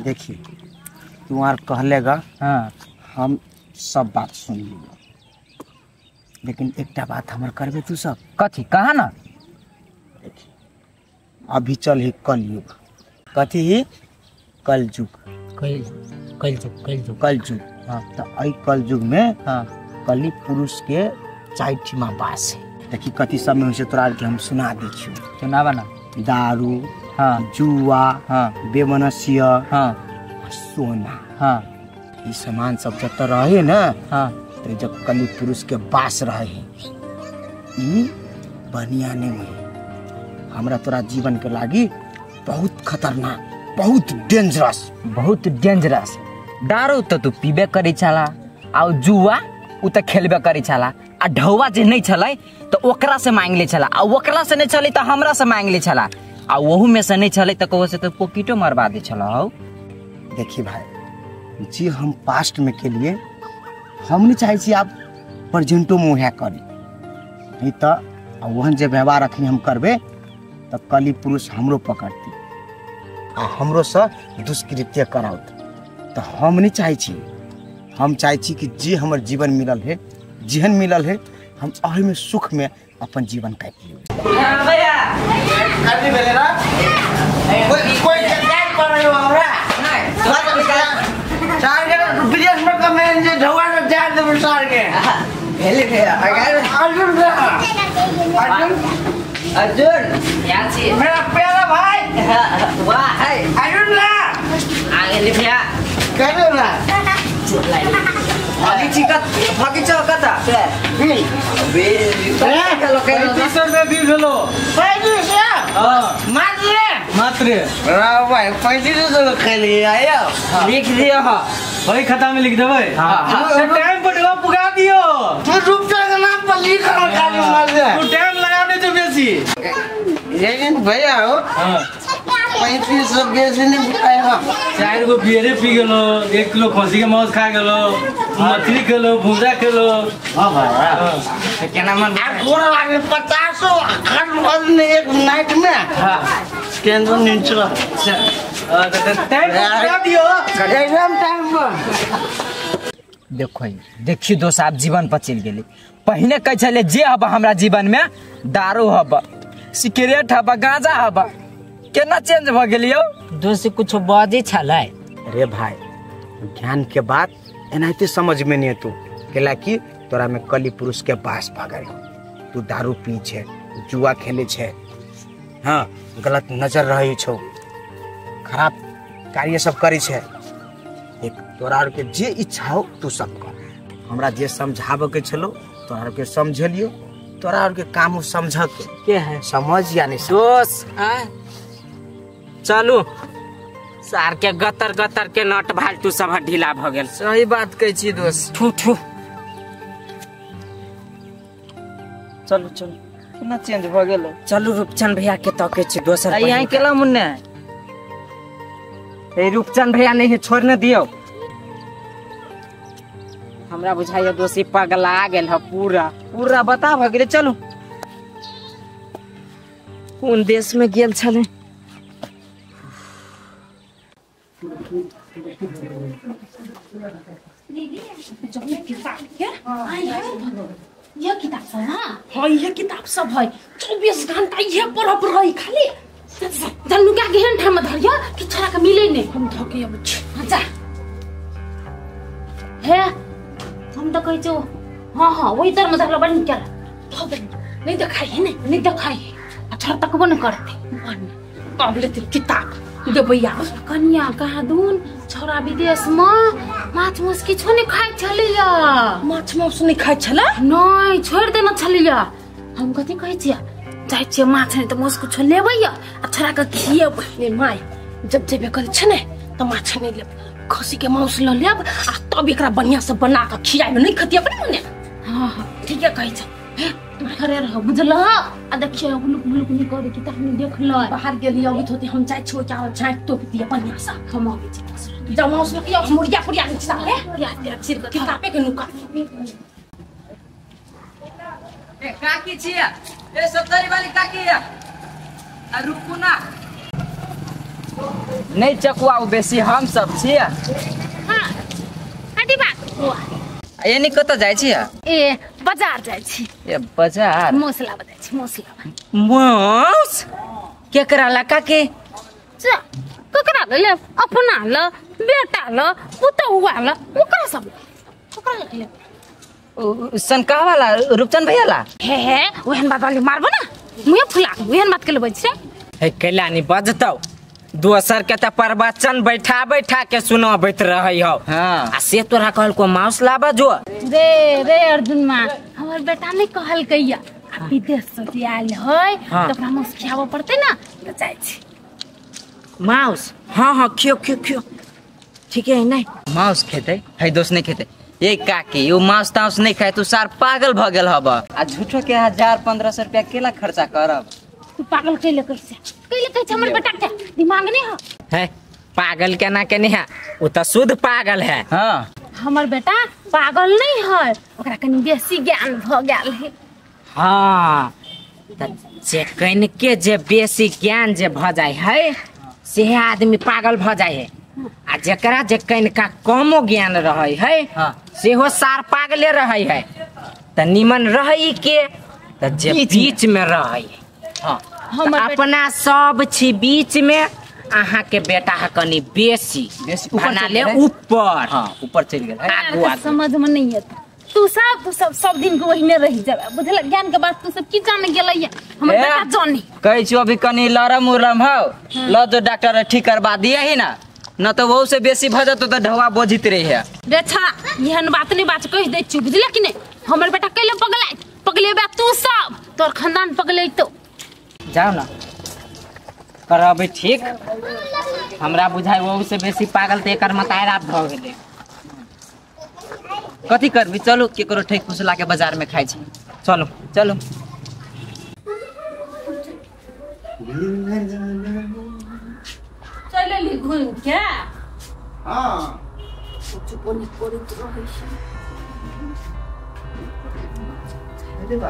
देखिए तुम्हार कहलेगा हाँ हम सब बात सुन लीजिए, लेकिन एक बात हमार करबे तू सब कथी कहा ना। देखिए अभी चल ही कल युग, कथी ही कल युग, कल युग। हाँ तो आई कल युग में हाँ कली पुरुष के चाइठीमा बास है। देखिए कथी सब में से तोरा के हम सुना दी छी। सुनावा ना। दारू, हाँ जुआ, हाँ बेमनसिय, हाँ सोना, हाँ ये सामान सब जब रहे ना हाँ तो जब कली पुरुष के बास रहे ई बनियाने में हमरा तोरा जीवन के लागी बहुत खतरनाक, बहुत डेंजरस। दारू तो तू पीबे करी छला आ जुआ उ त खेलबे करी छला आ ढौवा जे नहीं छलै तो ओकरा से मांग ले छला आ ओकरा से नहीं छलै तो हमरा से मांग ले छला आ वहू में से नहीं छलै तो कहो से तो पॉकेटो मरवा दे छला हो। देखिए भाई जी हम पास्ट में के लिए हम नहीं चाहे छी आप प्रेजेंटो में वह करी, नहीं तो वहन जे व्यवहार अखनी हम करबे तो कली पुरुष हमरो पकड़ती आ हमरो से दुष्कृत्य कराउत। तो हम नहीं चाहे छी, हम चाहे छी कि जे हमर जीवन मिलल है, जेहन मिलल है हम अहि में सुख में अपन जीवन काटि लियो। अर्जुन मेरा प्यारा भाई वाह है अर्जुन ला आगे ले भैया कर दो ना भागी चौकता अबे चलो तीसर में भी भेलो मात्र भाई 35 खेली आयो लिख दियो भाई खाता में लिख देबे। टाइम पर पुगा दियो तू रुपया का नाम पर लिख खाली मार दे तू टाइम लगाने तो बेसी लेकिन भैया हो 35 बेसी नहीं बुलाया 4 गो बियर पी गेलो 1 किलो खसी के मांस खा गेलो मछली खेलो भुजा खेलो। हां भाई केना मन थोड़ा लागे 50 खन बन एक नाइट में। हां केंद्र नीचे टाइम लगा दियो एकदम टाइम पर। देखियो दोस्त आप जीवन पर चल गेली पहिने कह छले जे हब हमरा जीवन में दारू हब सिगरेट हब गांजा हब केना चेंज भ गेलियो दोस्त कुछ बाजे छले। अरे भाई ज्ञान के बात एनाते समझ में नहीं तू केला कि तोरा में कली पुरुष के पास भागल तू दारू पी छे, जुआ खेले छे, हाँ गलत नजर रही छो, खराब कार्य सब करे छे। एक तोरा के जे इच्छा हो तू सब कर, हमरा जे समझाबे के छलो तोरा के समझलियो, तोरा के काम समझ के है समझ या नहीं दोस्त चलू सार के गतर गतर के नट भालतू सब ढीला भ गेल। सही बात कहै छी दोस्त। ठू चलू केना चेंज भ गेल। चलू रूपचंद भैया के तके छी दोसर यहीं केला मुन्ने ए रूपचंद भैया नहीं छोड़ न दियो हमरा बुझाइयो दोषी पगला गेल ह पूरा बता भ गेल। चलू कौन देश में गेल छले ये किताब सब हाँ ये किताब सब है 24 घंटा ये पढ़ब रही खाली जानू क्या गहन ठाम धरिया कि छोरा के मिले नहीं हम धके अब जा है हम तो कहि जो हाँ वही तर मजाक ला बन क्या नहीं दिखाई नहीं दिखाई अच्छा तक बन करते काबले तेरी किताब दे भैया कन्या कहाँ दून छोरा विदेश में माछ मौस किछो नहीं खाइ छलिया माछ मौस नहीं खाइ छला नहीं छोड़ देना छलिया हम कथि कहै छिया चाहे छिया माछ नहीं तो मौस कुछ लेबै या आ छोरा के खिएबै ने माय जब जेबे करे छ ने तो माछ नहीं लेब खसी के मांस ल लेब आ तब एकरा बढ़िया से बना के खियाइब नहीं खतिया अपन ने हां ठीक है कहै छ तू घरे रह बुझल आ देखियो गुलुक गुलुक नहीं करे कि तहनी देख ल बाहर गेली अभी थोती हम चाय छो क्या झांक तो दिया बढ़िया सा हम आगे छी जब मांस किया मुर्गिया पुरिया नहीं छला है या तेरा सिर के किताबे के नुका ए काकी छिया ए सत्तरी वाली काकी आ रुकू ना नहीं चकुआ बेसी हम सब छियै। हाँ हटी बात हुआ यानी कतऽ जाइ छियै? ए बाजार जाइ छी। ए बाजार मौसला बताइ छी मौसला। मौस केकरा लका के? जा ककरा ले अपना ल बेटा ल पुतौआ ल ओकरा सब ओकरा ले सनका वाला रूपचंद भैया ला। हे ओहन बात वाली मारबो ना मुंह फुला ओहन बात के ले बज हे कैला नहीं बजतौ दोसर के त प्रवचन बैठा बैठा के सुनाबैत रहै हो। हां आ से तोरा कहल को माउस लाबा जो रे अर्जुन मां हमर बेटा नहीं कहल कैया विदेश से आयल है तो ओकरा माउस खियाबो पड़ते ना तो जाय छी। माउस हां खियो ठीक है नहीं माउस खेते है दोस्त नहीं खेते। ये काकी यो माउस ताउस नहीं खाए तू सार पागल भ गेल हब आ झूठो के 1000-1500 रुपया केला खर्चा करब। तू पागल कैले कैसे हमर बेटा के दिमाग नहीं है पागल केना के नहीं है उ त शुद्ध पागल है। हां हमर बेटा पागल नहीं है ओकरा कनी बेसी ज्ञान भ गेल है। हां त जे कन के जे बेसी ज्ञान जे भ जाय है से आदमी पागल भ जाय है आ जकरा जे कन का कमो ज्ञान रहै है से हो सार पागले रहै है। त निमन रहै के त जे बीच में रहै हां हम अपना सब छी बीच में आहा के बेटा है कनी बेसी बना ले ऊपर। हां ऊपर चल गेल आगू समझ में नहीं है तू सब दिन के वहीने रह जाबे बुझल ज्ञान के बात तू सब की जाने गेलै हमर बेटा जानी कहै छी अभी कनी लरम उरम हो ल जो डॉक्टर ठीक करवा दिया ही ना न तो वो से बेसी भ जतो त ढवा बोझित रही है। रे छा एहन बात नहीं बात कह दे छु बुझले कि नहीं हमर बेटा कैले पगलेबे तू सब तोर खानदान पगले तो जाओ ना करबे ठीक हमरा बुझाय वो से बेसी पागल त एकर मतायरा भ गेले। कथी करबी चलो केकरो ठीक फुसला के बाजार में खाइ छी चलो चलो चले ली घूम के। हां कुछ कोनी कोरी तो रहे छै अरे बा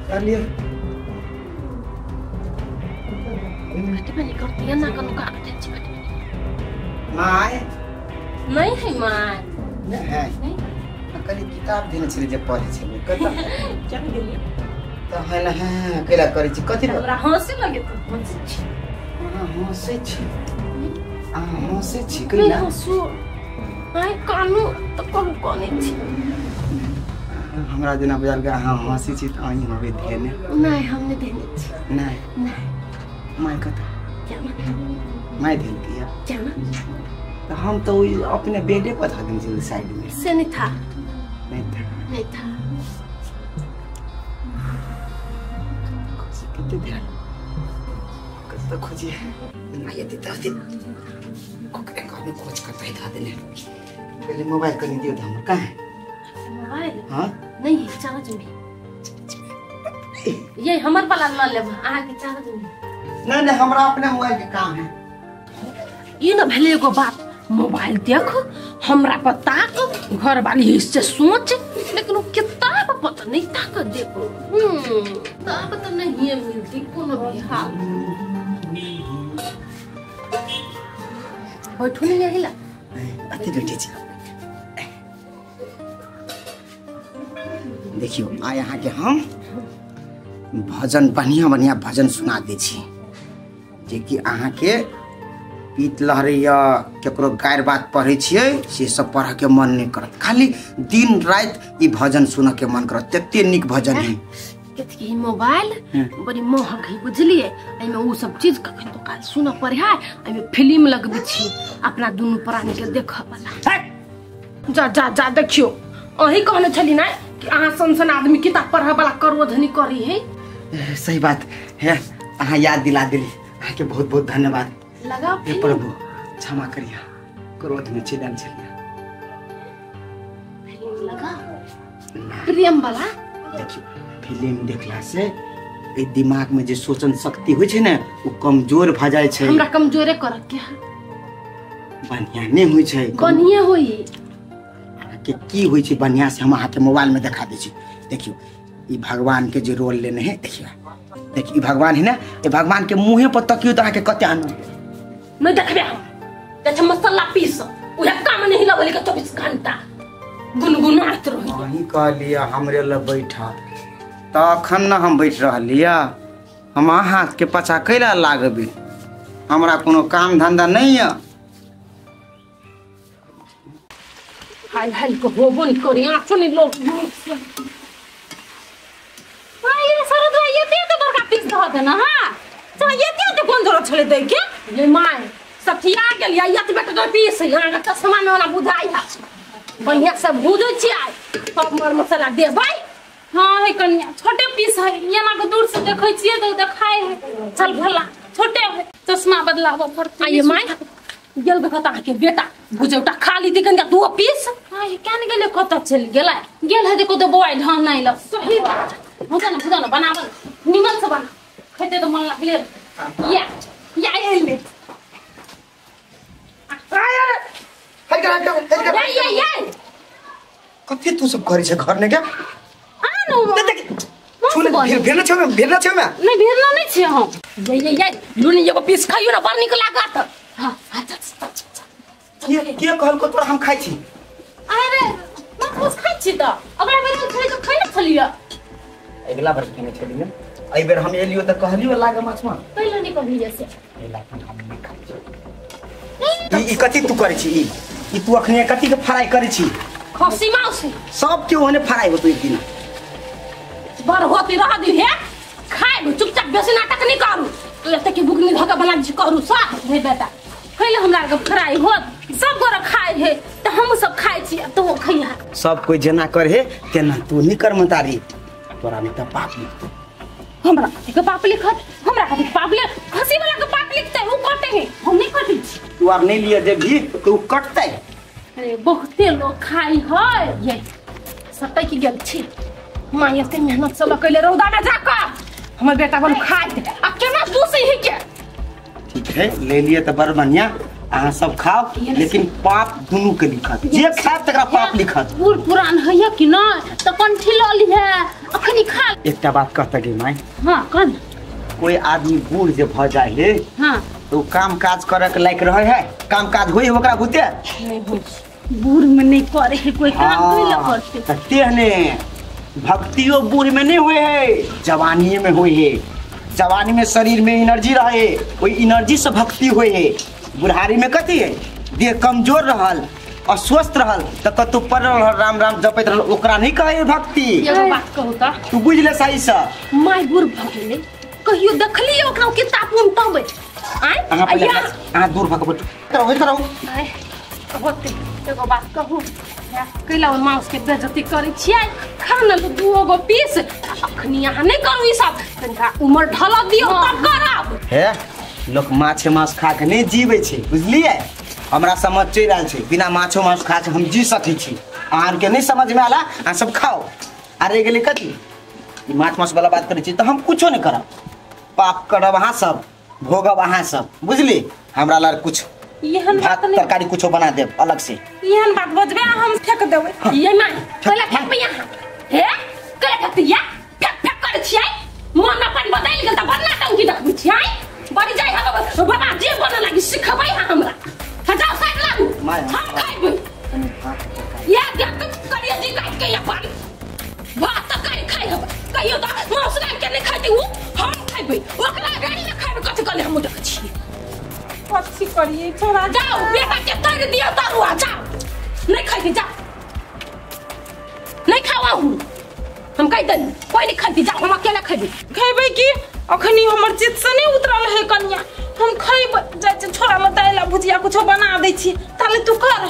चलिए बेटी बनी करती है ना कनु का टेंशन बेटी माय नहीं है माय है नहीं कल किताब देने छले जे पढ़े छले कत चल गेली त है ना है केला करे छी कथि हमरा हंसी लगे तो हंसी छी हंसे छी केला हंसू आई कानू तो कौन कोने छी हमरा जना बाजार के हंसी छी त आई होबे देने नहीं हमने देने छी नहीं माय कत क्या माय देन किया क्या तो हम तो अपने बेडे पर था दिन साइड में से नहीं था नहीं था कितने ध्यान कत खोजिए आया देता दिन ओकरे कहने खोज करता ही था देने पहले मोबाइल करने दियो था हम कहां है मोबाइल हां नहीं है चार्ज में ये हमर वाला ल लेब आहा के चार्ज में नहीं हमरा अपने मोबाइल के काम है ये ना भले एगो बात मोबाइल देख हमरा पर ताक घर वाली इससे सोच लेकिन वो किताब पता नहीं ताक देखो ताक तो नहीं है मिलती कोनो भी हाल बैठो नहीं आइला अति बैठी छी देखियो आ यहाँ के हम भजन बढ़िया भजन सुना दे छी जे कि अहाँ के पीत लहरैया केकरो गायर बात पढ़े छियै से सब पढ़ के मन नहीं करत खाली दिन रात ई भजन सुन के मन करत तते निक भजन है केतकी मोबाइल बड़ी महंग है बुझलिए एमे वो सब चीज कखन तो काल सुन पड़े है एमे फिल्म लगबे छी अपना दुनु प्राणी के देख वाला जा जा जा देखियो अही कहने छली ना कि अहाँ संसन आदमी किताब पढ़े वाला करवधनी करी है सही बात है अहाँ याद दिला दिली अहाँ के बहुत बहुत धन्यवाद लगा हे प्रभु क्षमा करिया क्रोध में छेदन छलिया लगा प्रेम वाला देखियो फिल्म देखला से ए दिमाग में जे सोचन शक्ति होय छै ने वो कमजोर भ जाय छै हमरा कमजोरे कर के बढ़िया नहीं होय छै बढ़िया होई के की होइ छै बढ़िया से हम अहाँ के मोबाइल में दिखा दै छी। देखियो ई भगवान के जे रोल लेने है देखियो, देखियो ई भगवान है ना, ये भगवान के मुंहे पर तकियो तो अहाँ के कते आनंद नहीं देखबे हम कछ मसाला पीस उहे काम नहीं लगले के 24 घंटा गुनगुनात रही। वही कहलिया हमरे ल बैठा तखन न हम बैठ रहलिया, हम अहाँ के पछा कैला लागबे, हमरा कोनो काम धंधा नहीं है। हाय हाय को होबो नहीं करी आछो नहीं लोग हाय ये सारा तो ये तो बड़का पीस ध देना हां तो ये तो कौन जरूरत छले दे के ये माय सब ठिया गेल या ये बेटा पीस यहां का चश्मा में वाला बुझाई है बढ़िया से बुझै छी आय सब मर मसाला दे भाई। हां है कन्या छोटे पीस है ये ना को दूर से देखै छिए तो देखाय है चल भला छोटे है चश्मा बदलावा पड़ता ये माय गेल देखता के बेटा बुझौटा खाली दिकन का दो पीस हां केन गेले कत चल गेला गेल है देखो तो बोय ढन नहीं ल सही बात होता ना बनावन निमन से बना खेते तो मन लगले या ले हाय कथि तू सब करै छ घर ने क्या आ नो छुले भेरना छ में नहीं भेरना नहीं छे हम ये लुनी एगो पीस खाइयो ना बड़ निक लागत। हां ये के कहल को तोरा हम खाइ छी। अरे मैं कुछ खाइ छी त अगला बेर में खाइ तो खाइ ना छलिया अगला बार केने छलिए एहि बेर हम एलियो त कहलियो लागे माछमा पहिले नहीं कहली जैसे एला हम नहीं खाइ छी। ई कथि तू करै छी ई तू अखने कथि के फ्राई करै छी खसी माउसी सब के ओने फ्राई होतो एक दिन बर होती रह दी है खाए चुपचाप बेसी नाटक नहीं करू तो एते की बुकनी धका बना जी करू सा हे बेटा पहले हमरा के फ्राई होत सब गोरा खाए है त हम सब खाए छी तो खइहा सब कोई जना करे तेना तू नहीं कर मतारी तोरा में त पाप नहीं हमरा के पाप लिखत हमरा के पाप ले खसी वाला के पाप लिखते वो कटे है हम नहीं कटी तू अब नहीं लिए दे भी तो कटतै। अरे बहुते लोग खाई है ये सटै की गेल छी मां एते मेहनत से लकैले रौदा में जाका हमर बेटा बन खाए अब केना तू से ही के ठीक है ले लिए तो बड़ बढ़िया अहाँ सब खाओ लेकिन पाप दुनू के लिखत जे खाए तकरा पाप लिखत बूढ़ पुरान है कि ना तो कंठी ल ली है अखनी खा एकटा बात कहता गे माई। हां कौन कोई आदमी बूढ़ जे भ जाए है हां तो काम काज करे के लायक रहे है काम काज होई ओकरा बुते नहीं हो बूढ़ में नहीं करे है कोई काम कोई ल करते तते ने भक्तियो बूढ़ में नहीं होए है जवानी में होए है। जवानी में शरीर में एनर्जी रहे वही एनर्जी से भक्ति होए है। बुढ़ारी में कथी है देह कमजोर रहल अस्वस्थ रहल त कतु पर राम राम जपैत रहल ओकरा नहीं कहे भक्ति। एगो बात कहू त तू बुझ ले सही से माय बूढ़ भ गेले कहियो देखलिए ओकरा किताब उनटबे अहाँ दूर भग करो होते एगो बात कहू कैला माउस के बेइज्जती करै छियै खाना तो दूगो पीस अखनी यहाँ नहीं करू ई सब तनिका उमर ढला दियो तब करब हे लोग माछे मांस खा के नहीं जीवे छे बुझलिए हमरा समझ चल रहल छे बिना माछो मांस खा के हम जी सकै छी आर के नहीं समझ में आला आ सब खाओ अरे गेले कथी ई माछ मांस वाला बात करै छी त हम कुछो नहीं करब पाप करब अहाँ सब भोगब अहाँ सब बुझली हमरा लड़ कुछ यहन बात नहीं तरकारी कुछो बना देब अलग से यहन बात बजबे हम फेक देबै ये माय पहले फेक यहाँ हे करे फतिया फेक कर छियै मन अपन बदल गेल त बन्ना टंकी देखबै छियै बड़ी जाय हम बाबा जे बना लागी सिखबै हमरा हटाओ साइड लागू हम खाइबै या देख करिए जी काट के अपन बात कर खाइ हम कहियो त मौसरा के नहीं खाती हूं हम खाइबै ओकरा गाड़ी न खाइबै कथि कले हम देख छियै अच्छी करिए छोड़ा जाओ बेटा के तर दिया तरुआ जाओ नहीं खाई जाओ नहीं खावा हूं हम कह दे कोई नहीं खाती जाओ हम अकेले खेबै की अखनी हमर चित से नहीं उतरल है कन्या हम खइबै जा छोरा ल दाइला भुजिया कुछो बना दै छी ताले तू कर